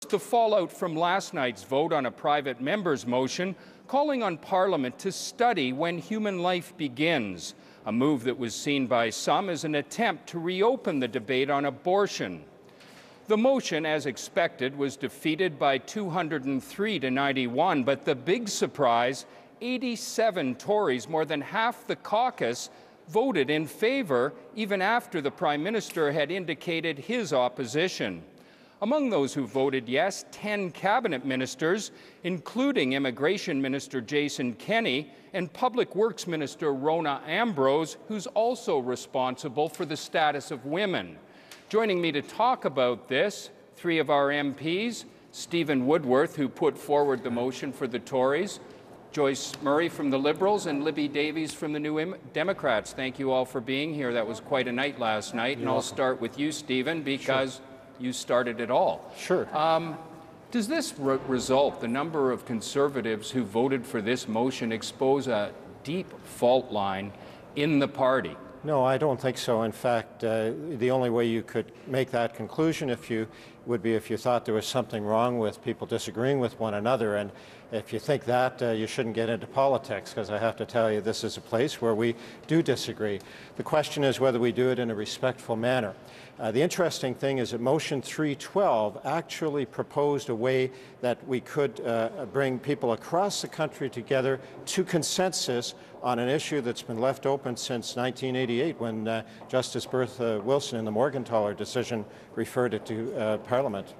First, the fallout from last night's vote on a private member's motion calling on Parliament to study when human life begins, a move that was seen by some as an attempt to reopen the debate on abortion. The motion, as expected, was defeated by 203 to 91, but the big surprise, 87 Tories, more than half the caucus, voted in favour even after the Prime Minister had indicated his opposition. Among those who voted yes, 10 cabinet ministers, including Immigration Minister Jason Kenney and Public Works Minister Rona Ambrose, who's also responsible for the status of women. Joining me to talk about this, three of our MPs, Stephen Woodworth, who put forward the motion for the Tories, Joyce Murray from the Liberals, and Libby Davies from the New Democrats. Thank you all for being here. That was quite a night last night. And I'll start with you, Stephen, because you started it all. Sure. Does this result, the number of Conservatives who voted for this motion, expose a deep fault line in the party? No, I don't think so. In fact, the only way you could make that conclusion would be if you thought there was something wrong with people disagreeing with one another. And if you think that, you shouldn't get into politics, because I have to tell you, this is a place where we do disagree. The question is whether we do it in a respectful manner. The interesting thing is that Motion 312 actually proposed a way that we could bring people across the country together to consensus on an issue that's been left open since 1988, when Justice Bertha Wilson in the Morgentaler decision referred it to Parliament.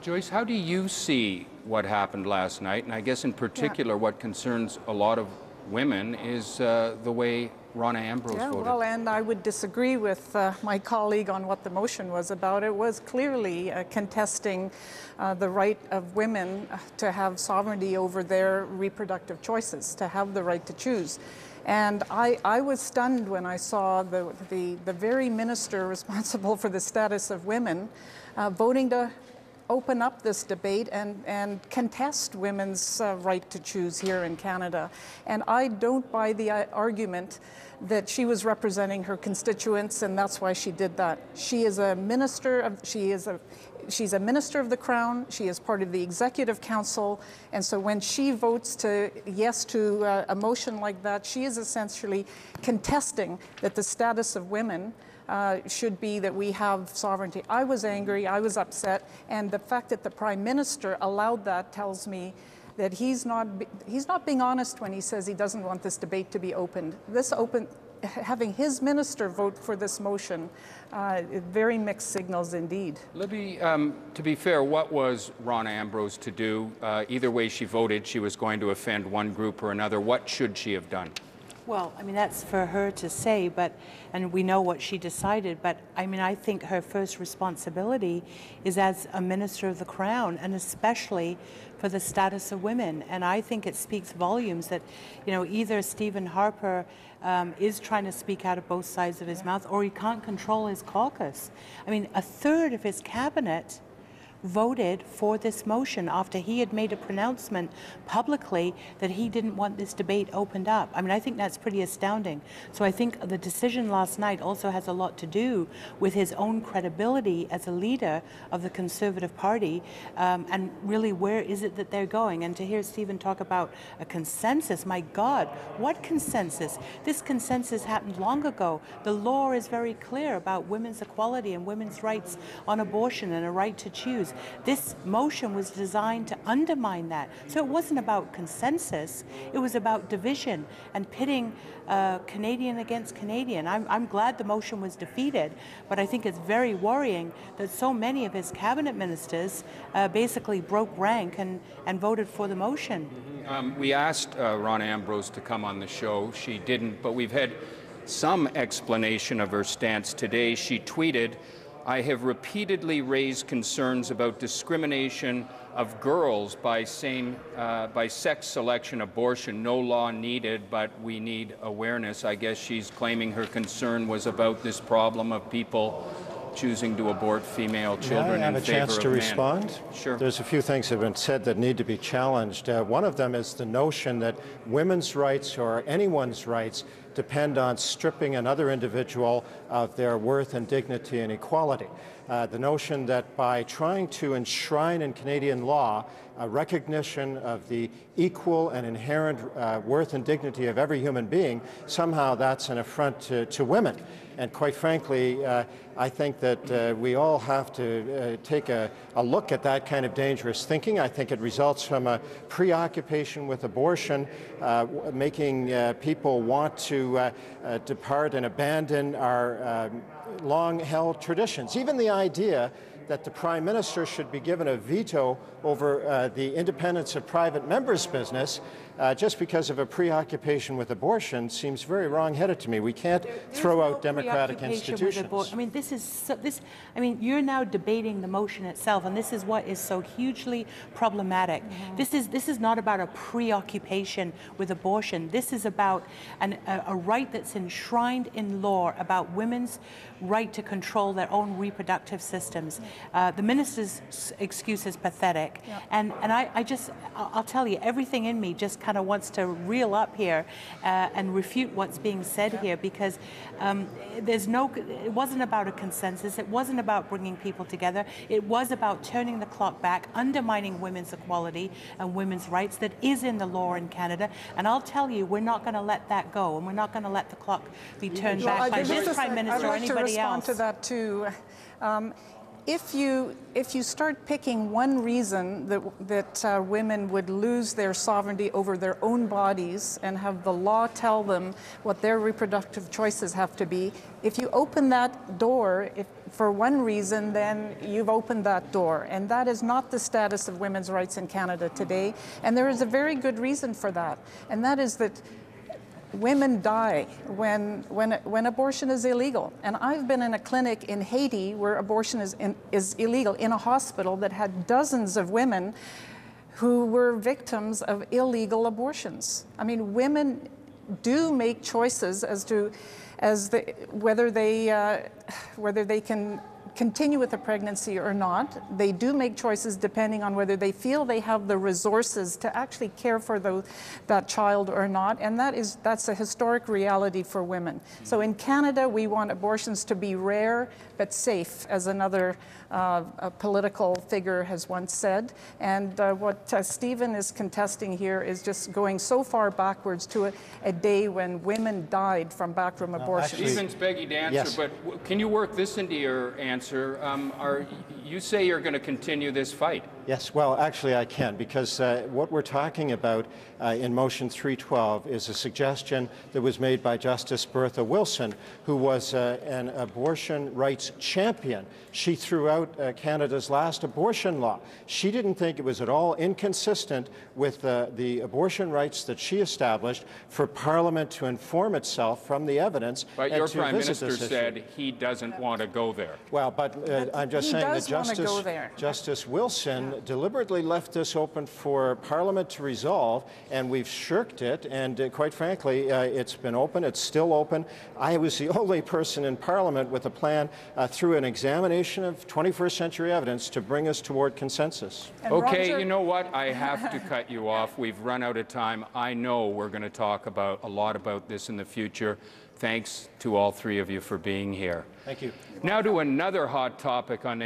Joyce, how do you see what happened last night? And I guess in particular what concerns a lot of women is the way Rona Ambrose voted. Well, and I would disagree with my colleague on what the motion was about. It was clearly contesting the right of women to have sovereignty over their reproductive choices, to have the right to choose. And I was stunned when I saw the very minister responsible for the status of women voting to open up this debate and contest women's right to choose here in Canada. And I don't buy the argument that she was representing her constituents and that's why she did that. She is a minister of, she's a minister of the Crown, she is part of the Executive Council, and so when she votes yes to a motion like that, she is essentially contesting that the status of women should be that we have sovereignty. I was angry, I was upset, and the fact that the Prime Minister allowed that tells me that he's not being honest when he says he doesn't want this debate to be opened. Having his minister vote for this motion, very mixed signals indeed. Libby, to be fair, what was Rona Ambrose to do? Either way she voted, she was going to offend one group or another. What should she have done? Well, I mean, that's for her to say, and we know what she decided, but I mean, I think her first responsibility is as a Minister of the Crown, and especially for the status of women. And I think it speaks volumes that, you know, either Stephen Harper is trying to speak out of both sides of his mouth, or he can't control his caucus. I mean, a third of his cabinet voted for this motion after he had made a pronouncement publicly that he didn't want this debate opened up. I mean, I think that's pretty astounding. So I think the decision last night also has a lot to do with his own credibility as a leader of the Conservative Party, and really where is it that they're going. And to hear Stephen talk about a consensus, my God, what consensus? This consensus happened long ago. The law is very clear about women's equality and women's rights on abortion and a right to choose. This motion was designed to undermine that. So it wasn't about consensus, it was about division and pitting Canadian against Canadian. I'm glad the motion was defeated, but I think it's very worrying that so many of his cabinet ministers basically broke rank and voted for the motion. We asked Rona Ambrose to come on the show. She didn't, but we've had some explanation of her stance today. She tweeted, "I have repeatedly raised concerns about discrimination of girls by sex selection abortion. No law needed, but we need awareness." I guess she's claiming her concern was about this problem of people choosing to abort female children in favor of men. May I have a chance to respond? Sure. There's a few things that have been said that need to be challenged. One of them is the notion that women's rights or anyone's rights depend on stripping another individual of their worth and dignity and equality. The notion that by trying to enshrine in Canadian law a recognition of the equal and inherent worth and dignity of every human being, somehow that's an affront to women. And quite frankly, I think that we all have to take a look at that kind of dangerous thinking. I think it results from a preoccupation with abortion, making people want to depart and abandon our long-held traditions. Even the idea that the Prime Minister should be given a veto over the independence of private members' business just because of a preoccupation with abortion seems very wrong-headed to me. We can't throw out democratic institutions. I mean, you're now debating the motion itself, and this is what is so hugely problematic. This is not about a preoccupation with abortion. This is about a right that's enshrined in law about women's right to control their own reproductive systems. The minister's excuse is pathetic, and I'll tell you, everything in me just kind of wants to reel up here and refute what's being said here, because it wasn't about a consensus, it wasn't about bringing people together, it was about turning the clock back, undermining women's equality and women's rights that is in the law in Canada. And I'll tell you, we're not going to let that go, and we're not going to let the clock be turned back by this Prime Minister or anybody else. To that too. If you start picking one reason that women would lose their sovereignty over their own bodies and have the law tell them what their reproductive choices have to be, if you open that door for one reason, then you've opened that door. And that is not the status of women's rights in Canada today. And there is a very good reason for that. And that is that women die when abortion is illegal. And I've been in a clinic in Haiti where abortion is illegal, in a hospital that had dozens of women who were victims of illegal abortions. I mean, women do make choices whether they can continue with the pregnancy or not. They do make choices depending on whether they feel they have the resources to actually care for that child or not, and that's a historic reality for women. So in Canada, we want abortions to be rare but safe, as another political figure has once said. And what Stephen is contesting here is just going so far backwards to a day when women died from backroom abortions. Stephen's begging to answer, yes. But can you work this into your answer? You say you're going to continue this fight. Yes, well, actually I can, because what we're talking about in Motion 312 is a suggestion that was made by Justice Bertha Wilson, who was an abortion rights champion. She threw out Canada's last abortion law. She didn't think it was at all inconsistent with the abortion rights that she established for Parliament to inform itself from the evidence. But your Prime Minister said he doesn't want to go there. Well, but I'm just saying that Justice Wilson deliberately left this open for Parliament to resolve, and we've shirked it, and quite frankly, it's been open, it's still open. I was the only person in Parliament with a plan through an examination of 21st century evidence to bring us toward consensus. And okay, Roger, you know what? I have to cut you off. We've run out of time. I know we're going to talk about a lot about this in the future. Thanks to all three of you for being here. Thank you. Now to another hot topic on